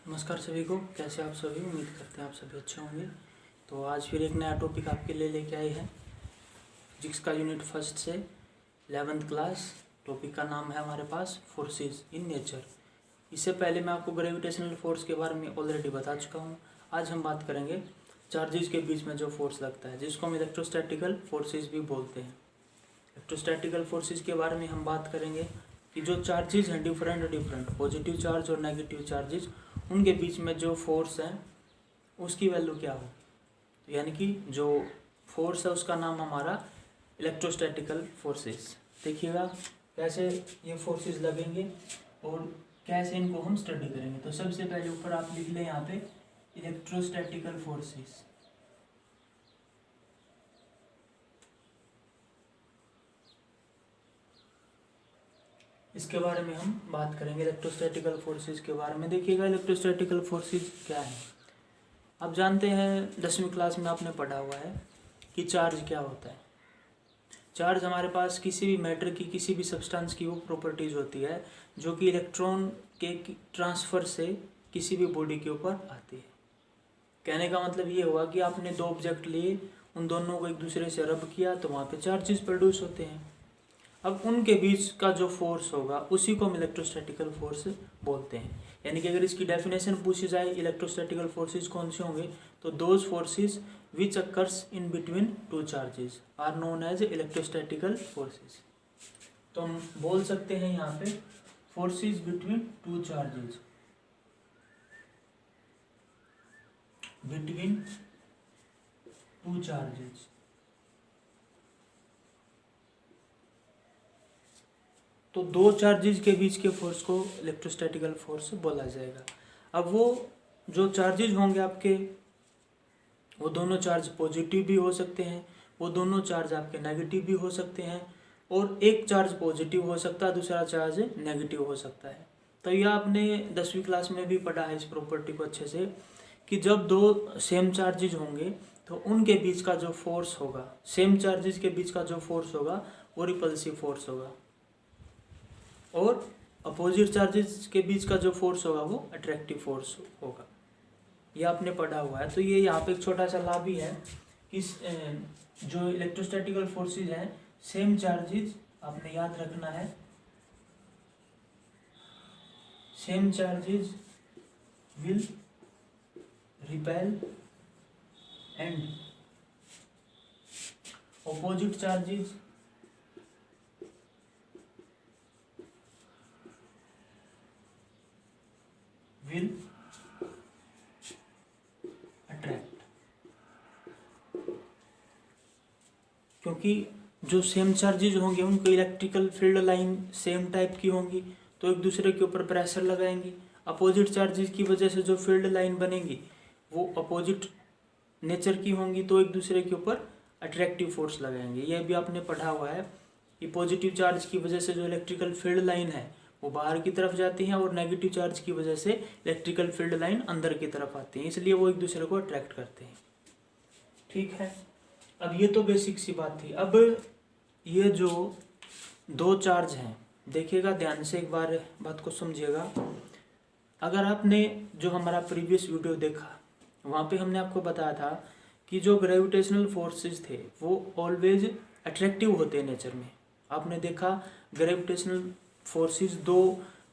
नमस्कार सभी को, कैसे आप सभी। उम्मीद करते हैं आप सभी अच्छे होंगे। तो आज फिर एक नया टॉपिक आपके लिए लेके आए हैं फिजिक्स का यूनिट फर्स्ट से 11th क्लास। टॉपिक का नाम है हमारे पास फोर्सेस इन नेचर। इससे पहले मैं आपको ग्रेविटेशनल फोर्स के बारे में ऑलरेडी बता चुका हूँ। आज हम बात करेंगे चार्जेस के बीच में जो फोर्स लगता है, जिसको हम इलेक्ट्रोस्टैटिकल फोर्सेस भी बोलते हैं। इलेक्ट्रोस्टैटिकल फोर्सेस के बारे में हम बात करेंगे कि जो चार्जेस हैं डिफरेंट पॉजिटिव चार्ज और नेगेटिव चार्जेस, उनके बीच में जो फोर्स है उसकी वैल्यू क्या हो। यानी कि जो फोर्स है उसका नाम हमारा इलेक्ट्रोस्टैटिकल फोर्सेस। देखिएगा कैसे ये फोर्सेस लगेंगे और कैसे इनको हम स्टडी करेंगे। तो सबसे पहले ऊपर आप लिख लें यहाँ पे इलेक्ट्रोस्टैटिकल फोर्सेस। इसके बारे में हम बात करेंगे इलेक्ट्रोस्टैटिकल फोर्सेस के बारे में। देखिएगा इलेक्ट्रोस्टैटिकल फोर्सेस क्या है। आप जानते हैं 10वीं क्लास में आपने पढ़ा हुआ है कि चार्ज क्या होता है। चार्ज हमारे पास किसी भी मैटर की, किसी भी सब्सटेंस की वो प्रॉपर्टीज होती है जो कि इलेक्ट्रॉन के ट्रांसफ़र से किसी भी बॉडी के ऊपर आती है। कहने का मतलब ये हुआ कि आपने दो ऑब्जेक्ट लिए, उन दोनों को एक दूसरे से रब किया तो वहाँ पे चार्जेस प्रोड्यूस होते हैं। अब उनके बीच का जो फोर्स होगा उसी को हम इलेक्ट्रोस्टैटिकल फोर्स बोलते हैं। यानी कि अगर इसकी डेफिनेशन पूछी जाए इलेक्ट्रोस्टैटिकल फोर्सेस कौन से होंगे, तो those forces which occurs in between two charges are known as electrostatical forces. तो हम बोल सकते हैं यहाँ पे forces between two charges, between two charges. तो दो चार्जेस के बीच के फोर्स को इलेक्ट्रोस्टैटिकल फोर्स बोला जाएगा। अब वो जो चार्जेस होंगे आपके, वो दोनों चार्ज पॉजिटिव भी हो सकते हैं, वो दोनों चार्ज आपके नेगेटिव भी हो सकते हैं, और एक चार्ज पॉजिटिव हो सकता है, दूसरा चार्ज नेगेटिव हो सकता है। तो यह आपने 10वीं क्लास में भी पढ़ा है इस प्रॉपर्टी को अच्छे से, कि जब दो सेम चार्जेज होंगे तो उनके बीच का जो फोर्स होगा, सेम चार्जेस के बीच का जो फोर्स होगा वो रिपल्सिव फोर्स होगा, और अपोजिट चार्जेस के बीच का जो फोर्स होगा वो अट्रैक्टिव फोर्स होगा। ये आपने पढ़ा हुआ है। तो ये यहाँ पे एक छोटा सा लाभ भी है कि जो इलेक्ट्रोस्टैटिकल फोर्सेस हैं, सेम चार्जेस आपने याद रखना है, same charges will repel and opposite charges will attract. क्योंकि जो सेम चार्जेज होंगे उनको electrical field line same type की होंगी तो एक दूसरे के ऊपर प्रेशर लगाएंगी। अपोजिट चार्जेस की वजह से जो फील्ड लाइन बनेगी वो अपोजिट नेचर की होंगी तो एक दूसरे के ऊपर अट्रैक्टिव फोर्स लगाएंगे। यह भी आपने पढ़ा हुआ है कि पॉजिटिव चार्ज की वजह से जो इलेक्ट्रिकल फील्ड लाइन है वो बाहर की तरफ जाती हैं, और नेगेटिव चार्ज की वजह से इलेक्ट्रिकल फील्ड लाइन अंदर की तरफ आती है, इसलिए वो एक दूसरे को अट्रैक्ट करते हैं। ठीक है, अब ये तो बेसिक सी बात थी। अब ये जो दो चार्ज हैं, देखिएगा ध्यान से एक बार बात को समझिएगा। अगर आपने जो हमारा प्रीवियस वीडियो देखा, वहाँ पे हमने आपको बताया था कि जो ग्रेविटेशनल फोर्सेस थे वो ऑलवेज अट्रैक्टिव होते हैं नेचर में। आपने देखा ग्रेविटेशनल फोर्सेस दो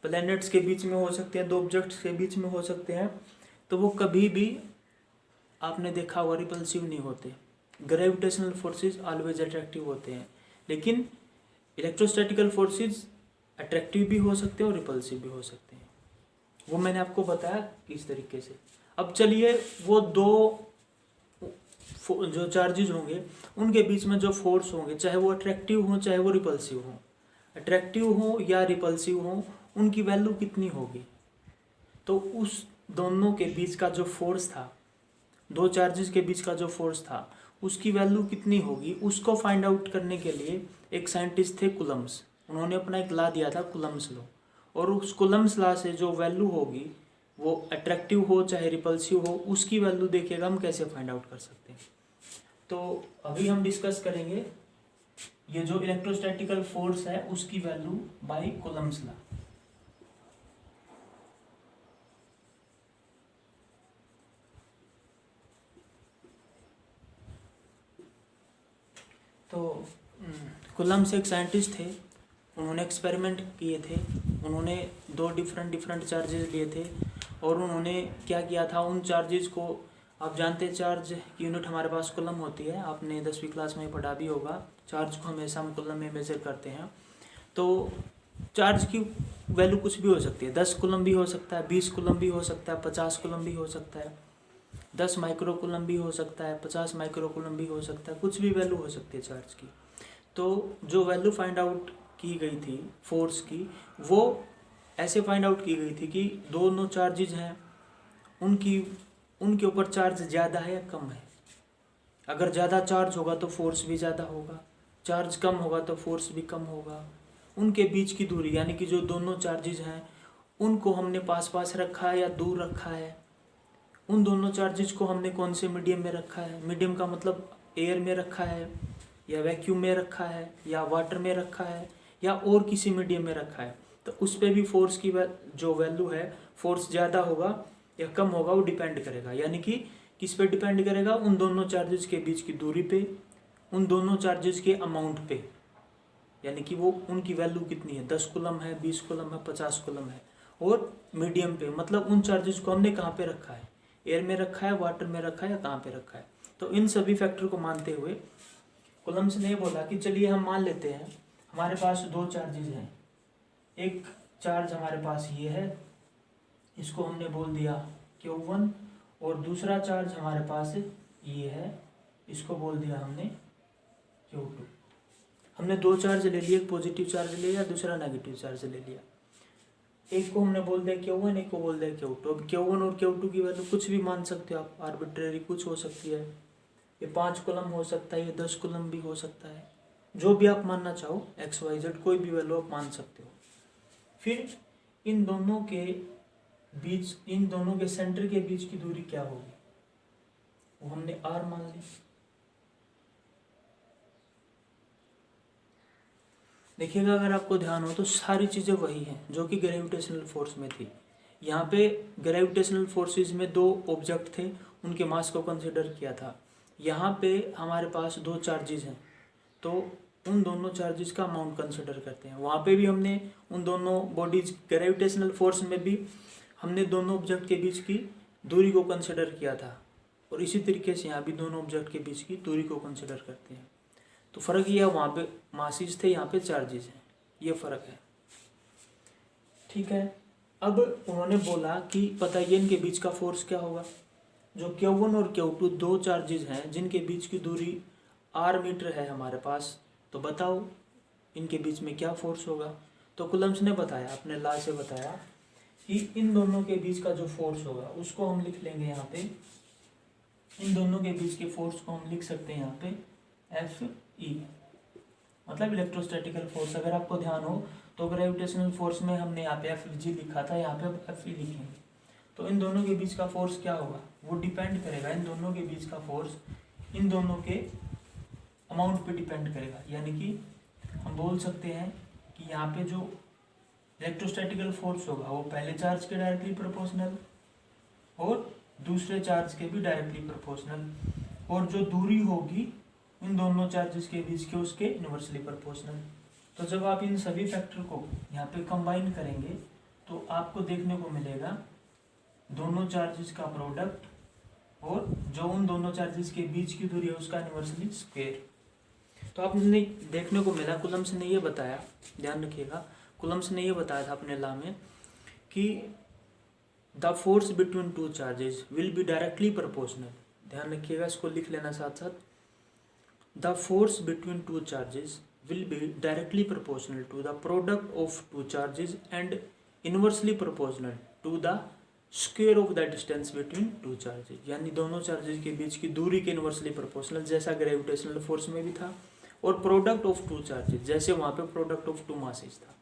प्लैनेट्स के बीच में हो सकते हैं, दो ऑब्जेक्ट्स के बीच में हो सकते हैं, तो वो कभी भी आपने देखा हुआ रिपल्सिव नहीं होते। ग्रेविटेशनल फोर्सेस ऑलवेज अट्रैक्टिव होते हैं, लेकिन इलेक्ट्रोस्टैटिकल फोर्सेस अट्रैक्टिव भी हो सकते हैं और रिपल्सिव भी हो सकते हैं। वो मैंने आपको बताया किस तरीके से। अब चलिए वो दो जो चार्जेज होंगे उनके बीच में जो फोर्स होंगे, चाहे वो अट्रैक्टिव हो चाहे वो रिपल्सिव हो, अट्रैक्टिव हो या रिपल्सिव हो, उनकी वैल्यू कितनी होगी। तो उस दोनों के बीच का जो फोर्स था, दो चार्जेस के बीच का जो फोर्स था, उसकी वैल्यू कितनी होगी, उसको फाइंड आउट करने के लिए एक साइंटिस्ट थे कुलम्स। उन्होंने अपना एक लॉ दिया था कुलम्स लॉ, और उस कुलम्स लॉ से जो वैल्यू होगी वो अट्रैक्टिव हो चाहे रिपल्सिव हो, उसकी वैल्यू देखिएगा हम कैसे फाइंड आउट कर सकते हैं। तो अभी हम डिस्कस करेंगे ये जो इलेक्ट्रोस्टैटिकल फोर्स है उसकी value by Coulomb's law. Coulomb's एक साइंटिस्ट थे, उन्होंने एक्सपेरिमेंट किए थे, उन्होंने दो डिफरेंट चार्जेस लिए थे और उन्होंने क्या किया था, उन चार्जेस को, आप जानते हैं चार्ज की यूनिट हमारे पास कूलम होती है, आपने 10वीं क्लास में पढ़ा भी होगा, चार्ज को हमेशा हम कूलम में मेजर करते हैं। तो चार्ज की वैल्यू कुछ भी हो सकती है, 10 कूलम भी हो सकता है, 20 कूलम भी हो सकता है, 50 कूलम भी हो सकता है, 10 माइक्रो कूलम भी हो सकता है, 50 माइक्रो कूलम भी हो सकता है, कुछ भी वैल्यू हो सकती है चार्ज की। तो जो वैल्यू फाइंड आउट की गई थी फोर्स की, वो ऐसे फाइंड आउट की गई थी कि दोनों चार्जेज हैं उनके ऊपर चार्ज ज़्यादा है या कम है। अगर ज़्यादा चार्ज होगा तो फोर्स भी ज़्यादा होगा, चार्ज कम होगा तो फोर्स भी कम होगा। उनके बीच की दूरी, यानी कि जो दोनों चार्जेज हैं उनको हमने पास पास रखा है या दूर रखा है, उन दोनों चार्जेज को हमने कौन से मीडियम में रखा है, मीडियम का मतलब एयर में रखा है या वैक्यूम में रखा है या वाटर में रखा है या और किसी मीडियम में रखा है, तो उस पर भी फोर्स की जो वैल्यू है, फोर्स ज़्यादा होगा या कम होगा वो डिपेंड करेगा। यानी कि किस पे डिपेंड करेगा, उन दोनों चार्जेस के बीच की दूरी पे, उन दोनों चार्जेस के अमाउंट पे, यानी कि वो उनकी वैल्यू कितनी है, 10 कूलम है, 20 कूलम है, 50 कूलम है। और मीडियम पे मतलब उन चार्जेस को हमने कहाँ पे रखा है, एयर में रखा है, वाटर में रखा है या कहाँ पे रखा है। तो इन सभी फैक्टर को मानते हुए कूलम्ब्स ने बोला कि चलिए हम मान लेते हैं हमारे पास दो चार्जेस हैं, एक चार्ज हमारे पास ये है, इसको हमने बोल दिया Q1, और दूसरा चार्ज हमारे पास ये है, इसको बोल दिया हमने Q2। हमने दो चार्ज ले लिए, एक पॉजिटिव चार्ज ले लिया, दूसरा नेगेटिव चार्ज ले लिया। एक को हमने बोल दिया Q1, एक को बोल दिया Q2। अब Q1 और Q2 की वैल्यू कुछ भी मान सकते हो आप, आर्बिट्रेरी कुछ हो सकती है, ये 5 कूलम हो सकता है, ये 10 कूलम भी हो सकता है, जो भी आप मानना चाहो, XYZ कोई भी वैल्यू आप मान सकते हो। फिर इन दोनों के बीच, इन दोनों के सेंटर के बीच की दूरी क्या होगी, वो हमने R मान ली। देखिएगा अगर आपको ध्यान हो तो सारी चीज़ें वही हैं जो कि ग्रेविटेशनल फोर्स में थी। यहाँ पे ग्रेविटेशनल फोर्सेस में दो ऑब्जेक्ट थे, उनके मास को कंसिडर किया था। यहाँ पे हमारे पास दो चार्जेस हैं, तो उन दोनों चार्जेस का अमाउंट कंसिडर करते हैं। वहाँ पे भी हमने उन दोनों बॉडीज, ग्रेविटेशनल फोर्स में भी हमने दोनों ऑब्जेक्ट के बीच की दूरी को कंसिडर किया था, और इसी तरीके से यहाँ भी दोनों ऑब्जेक्ट के बीच की दूरी को कंसिडर करते हैं। तो फ़र्क ये है, वहाँ पे मासेस थे, यहाँ पे चार्जेस हैं, ये फ़र्क है। ठीक है, अब उन्होंने बोला कि बताइए इनके बीच का फोर्स क्या होगा। जो Q1 और Q2 दो चार्जेस हैं जिनके बीच की दूरी R मीटर है हमारे पास, तो बताओ इनके बीच में क्या फोर्स होगा। तो कूलम्ब्स ने बताया, अपने लॉ से बताया कि इन दोनों के बीच का जो फोर्स होगा उसको हम लिख लेंगे यहाँ पे, इन दोनों के बीच के फोर्स को हम लिख सकते हैं यहाँ पे FE, मतलब इलेक्ट्रोस्टैटिकल फोर्स। अगर आपको ध्यान हो तो ग्रेविटेशनल फोर्स में हमने यहाँ पे FG लिखा था, यहाँ पे अब FE लिखेंगे। तो इन दोनों के बीच का फोर्स क्या होगा, वो डिपेंड करेगा, इन दोनों के बीच का फोर्स इन दोनों के अमाउंट पे डिपेंड करेगा। यानी कि हम बोल सकते हैं कि यहाँ पे जो इलेक्ट्रोस्टैटिकल फोर्स होगा वो पहले चार्ज के डायरेक्टली प्रोपोर्शनल और दूसरे चार्ज के भी डायरेक्टली प्रोपोर्शनल, और जो दूरी होगी इन दोनों चार्जेस के बीच के उसके इनवर्सली प्रोपोर्शनल। तो जब आप इन सभी फैक्टर को यहाँ पे कंबाइन करेंगे तो आपको देखने को मिलेगा दोनों चार्जेस का प्रोडक्ट और जो उन दोनों चार्जेस के बीच की दूरी है उसका इनवर्सली स्क्वायर। तो आपने देखने को मिला, कूलम्ब्स ने ये बताया, ध्यान रखिएगा, कूलम्ब्स ने ये बताया था अपने लॉ में कि the force between two charges will be directly proportional. ध्यान रखिएगा, इसको लिख लेना साथ साथ, the force between two charges will be directly proportional to the product of two charges and inversely proportional to the square of the distance between two charges। यानी दोनों charges के बीच की दूरी के इनवर्सली प्रोपोर्शनल, जैसा ग्रेविटेशनल फोर्स में भी था, और प्रोडक्ट ऑफ टू चार्जेस जैसे वहाँ पे प्रोडक्ट ऑफ टू मासेस था।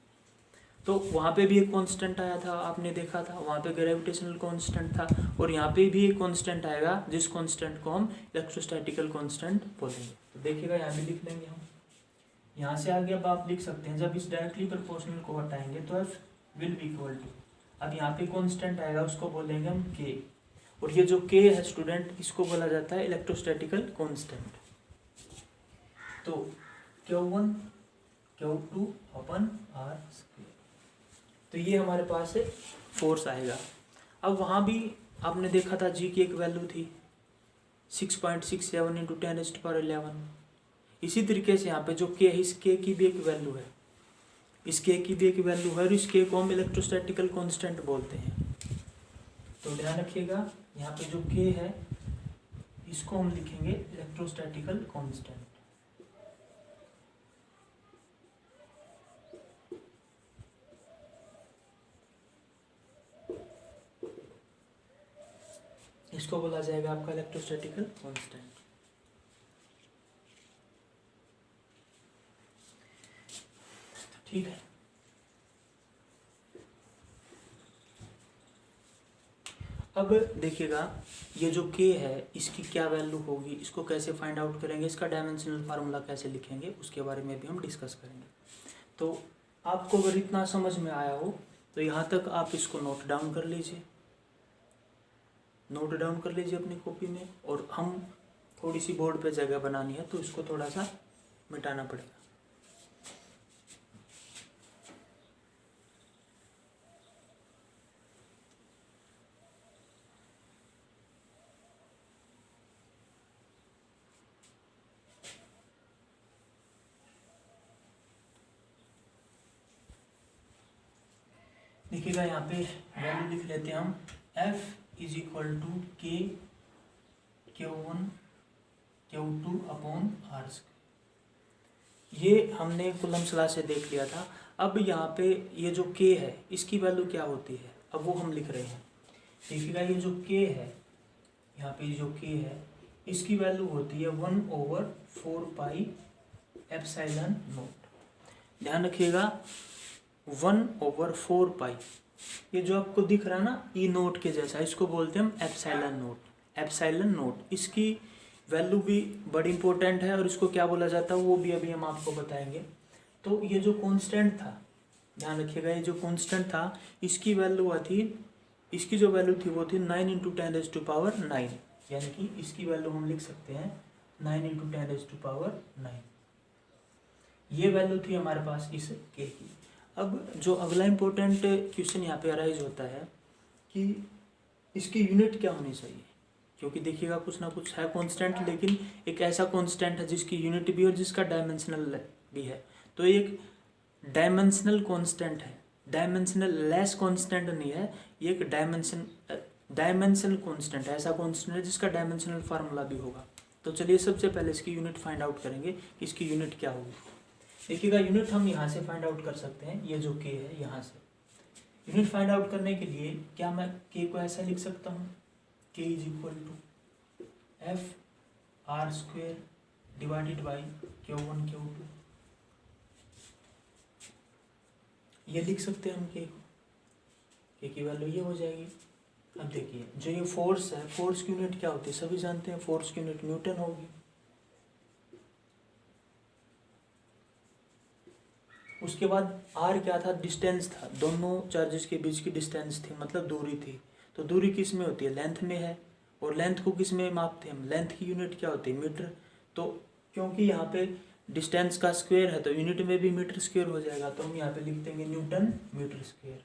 तो वहाँ पे भी एक कांस्टेंट आया था, आपने देखा था, वहाँ पे ग्रेविटेशनल कांस्टेंट था, और यहाँ पे भी एक कांस्टेंट आएगा जिस कांस्टेंट को हम इलेक्ट्रोस्टैटिकल कांस्टेंट बोलेंगे। तो देखिएगा यहाँ भी लिख लेंगे हम, यहाँ से आगे अब आप लिख सकते हैं, जब इस डायरेक्टली प्रोपोर्शनल को हटाएंगे तो F will be equal to, अब यहाँ पे कांस्टेंट आएगा उसको बोलेंगे हम K, और ये जो K है स्टूडेंट, इसको बोला जाता है इलेक्ट्रोस्टैटिकल कांस्टेंट। तो Q1 Q2 अपन R स्क्वायर। तो ये हमारे पास फोर्स आएगा। अब वहाँ भी आपने देखा था जी की एक वैल्यू थी 6.67 × 10⁻11। इसी तरीके से यहाँ पे जो के है, इस के की भी एक वैल्यू है, इस के की भी एक वैल्यू है, और इस के को हम इलेक्ट्रोस्टैटिकल कांस्टेंट बोलते हैं। तो ध्यान रखिएगा, यहाँ पे जो के है इसको हम लिखेंगे इलेक्ट्रोस्टैटिकल कांस्टेंट। इसको बोला जाएगा आपका इलेक्ट्रोस्टैटिकल कांस्टेंट। ठीक है। अब देखिएगा ये जो k है इसकी क्या वैल्यू होगी, इसको कैसे फाइंड आउट करेंगे, इसका डायमेंशनल फार्मूला कैसे लिखेंगे, उसके बारे में भी हम डिस्कस करेंगे। तो आपको अगर इतना समझ में आया हो तो यहाँ तक आप इसको नोट डाउन कर लीजिए, नोट डाउन कर लीजिए अपनी कॉपी में। और हम थोड़ी सी बोर्ड पे जगह बनानी है तो इसको थोड़ा सा मिटाना पड़ेगा। देखिएगा यहाँ पे वैल्यू लिख लेते हैं हम F = K Q1 Q2 upon R square. ये हमने कूलम्ब्स लॉ से देख लिया था। अब यहाँ पे ये जो K है इसकी वैल्यू क्या होती है, अब वो हम लिख रहे हैं। देखिएगा ये जो K है, यहाँ पे जो K है इसकी वैल्यू होती है 1/4 पाई एप्सिलॉन नॉट। ध्यान रखिएगा 1/4 पाई, ये जो आपको दिख रहा है ना ई नोट के जैसा, इसको बोलते हैं हम एप्सिलॉन नोट। एप्सिलॉन नोट इसकी वैल्यू भी बड़ी इंपॉर्टेंट है, और इसको क्या बोला जाता है वो भी अभी हम आपको बताएंगे। तो ये जो कांस्टेंट था, ध्यान रखिएगा ये जो कांस्टेंट था इसकी वैल्यू थी, इसकी जो वैल्यू थी वो थी 9 × 10⁹, यानी कि इसकी वैल्यू हम लिख सकते हैं 9 × 10⁹। ये वैल्यू थी हमारे पास इस के की। अब जो अगला इम्पोर्टेंट क्वेश्चन यहाँ पे अराइज होता है कि इसकी यूनिट क्या होनी चाहिए, क्योंकि देखिएगा कुछ ना कुछ है कांस्टेंट, लेकिन एक ऐसा कांस्टेंट है जिसकी यूनिट भी और जिसका डायमेंशनल भी है। तो एक डायमेंशनल कांस्टेंट है, डायमेंशनल लेस कांस्टेंट नहीं है, ये एक डायमेंशनल कांस्टेंट है, ऐसा कांस्टेंट है जिसका डायमेंशनल फार्मूला भी होगा। तो चलिए सबसे पहले इसकी यूनिट फाइंड आउट करेंगे कि इसकी यूनिट क्या होगी। देखिएगा यूनिट हम यहाँ से फाइंड आउट कर सकते हैं, ये जो के है यहाँ से यूनिट फाइंड आउट करने के लिए क्या मैं के को ऐसा लिख सकता हूँ, के = F/R² / Q1 Q2, ये लिख सकते हैं हम के की वैल्यू ये हो जाएगी। अब देखिए जो ये फोर्स है, फोर्स की यूनिट क्या होती है सभी जानते हैं, फोर्स की यूनिट न्यूटन होगी। उसके बाद आर क्या था, डिस्टेंस था, दोनों चार्जेस के बीच की डिस्टेंस थी, मतलब दूरी थी। तो दूरी किस में होती है, लेंथ में है, और लेंथ को किस में मापते हैं हम, लेंथ की यूनिट क्या होती है, मीटर। तो क्योंकि यहाँ पे डिस्टेंस का स्क्वायर है तो यूनिट में भी मीटर स्क्वायर हो जाएगा, तो हम यहाँ पे लिख देंगे न्यूटन मीटर स्क्वायर।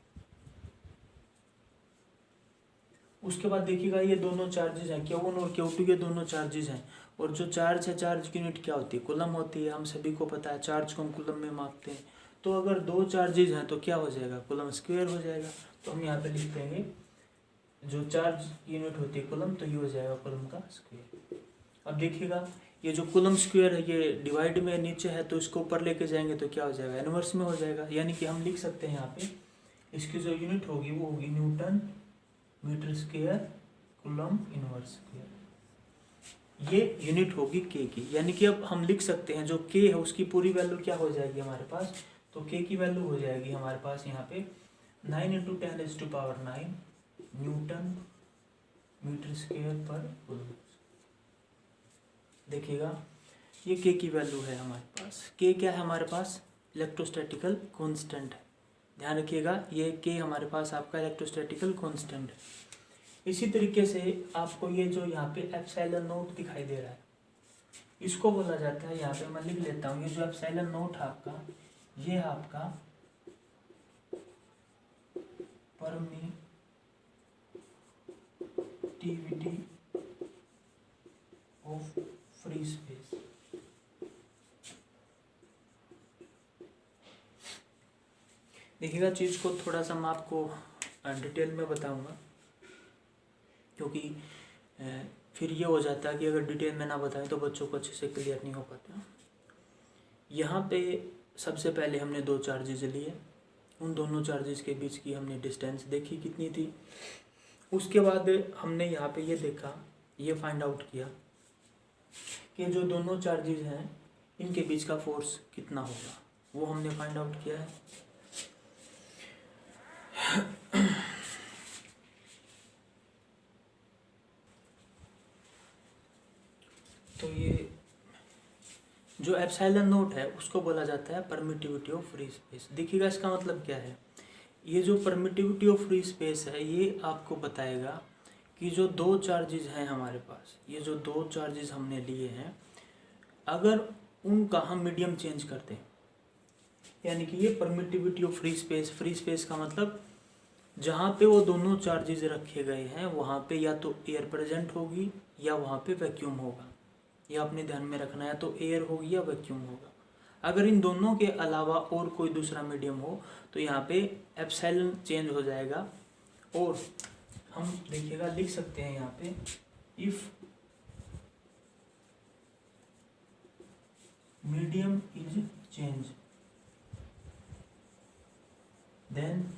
उसके बाद देखिएगा ये दोनों चार्जेस हैं, Q1 और Q2 के दोनों चार्जेस हैं, और जो चार्ज है चार्ज की यूनिट क्या होती है, कूलम होती है, हम सभी को पता है चार्ज को हम कूलम में मापते हैं। तो अगर दो चार्जेस हैं तो क्या हो जाएगा, कूलम स्क्वायर हो जाएगा। तो हम यहाँ पे लिख देंगे जो चार्ज यूनिट होती है कूलम, तो ये हो जाएगा कूलम का स्क्वायर। अब देखिएगा ये जो कूलम स्क्वायर है ये डिवाइड में नीचे है, तो इसको ऊपर लेके जाएंगे तो क्या हो जाएगा, इनवर्स में हो जाएगा। यानी कि हम लिख सकते हैं यहाँ पे इसकी जो यूनिट होगी वो होगी newton metre square coulomb inverse square, ये यूनिट होगी के की। यानी कि अब हम लिख सकते हैं जो के है उसकी पूरी वैल्यू क्या हो जाएगी हमारे पास, तो के की वैल्यू हो जाएगी हमारे पास यहाँ पे 9 × 10⁹ न्यूटन मीटर स्क्वायर पर कूलम। देखिएगा ये के की वैल्यू है हमारे पास। के क्या है हमारे पास, इलेक्ट्रोस्टैटिकल कांस्टेंट है। ध्यान रखिएगा ये के हमारे पास आपका इलेक्ट्रोस्टैटिकल कांस्टेंट है। इसी तरीके से आपको ये जो यहाँ पे एप्सिलॉन नोट दिखाई दे रहा है, इसको बोला जाता है, यहाँ पे मैं लिख लेता हूँ, ये जो एप्सिलॉन नोट है आपका, ये है आपका परमिटिविटी ऑफ फ्री स्पेस। देखिएगा, चीज़ को थोड़ा सा मैं आपको डिटेल में बताऊंगा, क्योंकि फिर ये हो जाता है कि अगर डिटेल में ना बताएं तो बच्चों को अच्छे से क्लियर नहीं हो पाता। यहाँ पे सबसे पहले हमने दो चार्जेस लिए, उन दोनों चार्जेस के बीच की हमने डिस्टेंस देखी कितनी थी। उसके बाद हमने यहाँ पे ये देखा, ये फाइंड आउट किया कि जो दोनों चार्जेस हैं इनके बीच का फोर्स कितना होगा, वो हमने फाइंड आउट किया है। तो ये जो एप्सिलॉन नोट है उसको बोला जाता है परमिटिविटी ऑफ फ्री स्पेस। देखिएगा, इसका मतलब क्या है। ये जो परमिटिविटी ऑफ फ्री स्पेस है ये आपको बताएगा कि जो दो चार्जेस हैं हमारे पास, ये जो दो चार्जेस हमने लिए हैं, अगर उनका हम मीडियम चेंज करते हैं, यानी कि ये परमिटिविटी ऑफ फ्री स्पेस का मतलब जहाँ पे वो दोनों चार्जेस रखे गए हैं वहाँ पे या तो एयर प्रेजेंट होगी या वहाँ पे वैक्यूम होगा। यह अपने ध्यान में रखना है, तो एयर होगी या वैक्यूम होगा। अगर इन दोनों के अलावा और कोई दूसरा मीडियम हो तो यहाँ पे एप्सिलॉन चेंज हो जाएगा। और हम देखिएगा लिख सकते हैं यहाँ पे, if medium is change then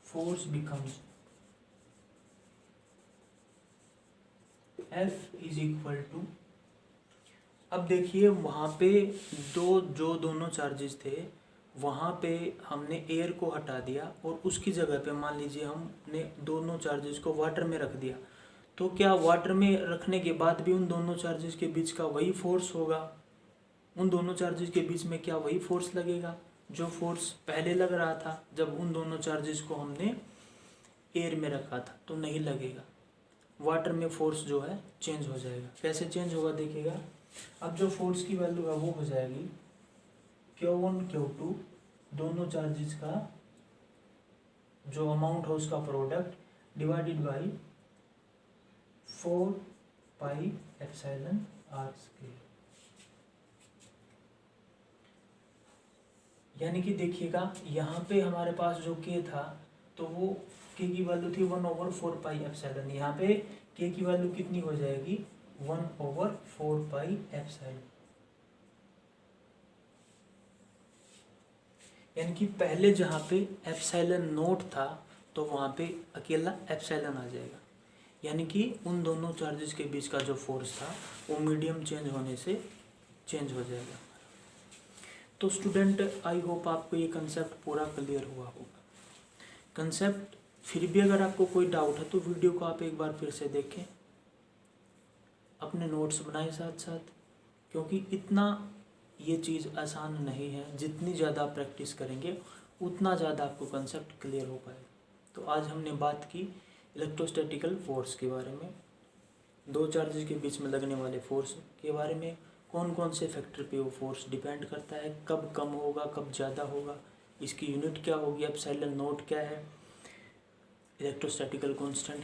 force becomes F is equal to. अब देखिए वहाँ पे जो दोनों चार्जेस थे वहाँ पे हमने एयर को हटा दिया और उसकी जगह पे मान लीजिए हमने दोनों चार्जेस को वाटर में रख दिया, तो क्या वाटर में रखने के बाद भी उन दोनों चार्जेस के बीच का वही फोर्स होगा? उन दोनों चार्जेस के बीच में क्या वही फोर्स लगेगा जो फोर्स पहले लग रहा था जब उन दोनों चार्जेस को हमने एयर में रखा था? तो नहीं लगेगा। वाटर में फोर्स जो है चेंज हो जाएगा। कैसे चेंज होगा देखिएगा, अब जो फोर्स की वैल्यू है वो हो जाएगी Q1 Q2 दोनों चार्जेस का जो अमाउंट है उसका product divided by 4 pi epsilon r square. यानी कि देखिएगा यहाँ पे हमारे पास जो K था तो वो K की वैल्यू थी 1/4 पाई एप्सिलॉन। यहाँ पे K की वैल्यू कितनी हो जाएगी 1/4 पाई एप्सिलॉन। यानी कि पहले जहाँ पे एप्सिलॉन नोट था तो वहाँ पे अकेला एप्सिलॉन आ जाएगा। यानी कि उन दोनों चार्जेस के बीच का जो फोर्स था वो मीडियम चेंज होने से चेंज हो जाएगा। तो स्टूडेंट, आई होप आपको ये कंसेप्ट पूरा क्लियर हुआ होगा। कंसेप्ट फिर भी अगर आपको कोई डाउट है तो वीडियो को आप एक बार फिर से देखें, अपने नोट्स बनाएं साथ साथ, क्योंकि इतना ये चीज़ आसान नहीं है। जितनी ज़्यादा प्रैक्टिस करेंगे उतना ज़्यादा आपको कंसेप्ट क्लियर हो पाएगा। तो आज हमने बात की इलेक्ट्रोस्टैटिकल फोर्स के बारे में, दो चार्जेस के बीच में लगने वाले फोर्स के बारे में, कौन कौन से फैक्टर पे वो फोर्स डिपेंड करता है, कब कम होगा कब ज़्यादा होगा, इसकी यूनिट क्या होगी, एप्सिलॉन नोट क्या है, इलेक्ट्रोस्टैटिकल कांस्टेंट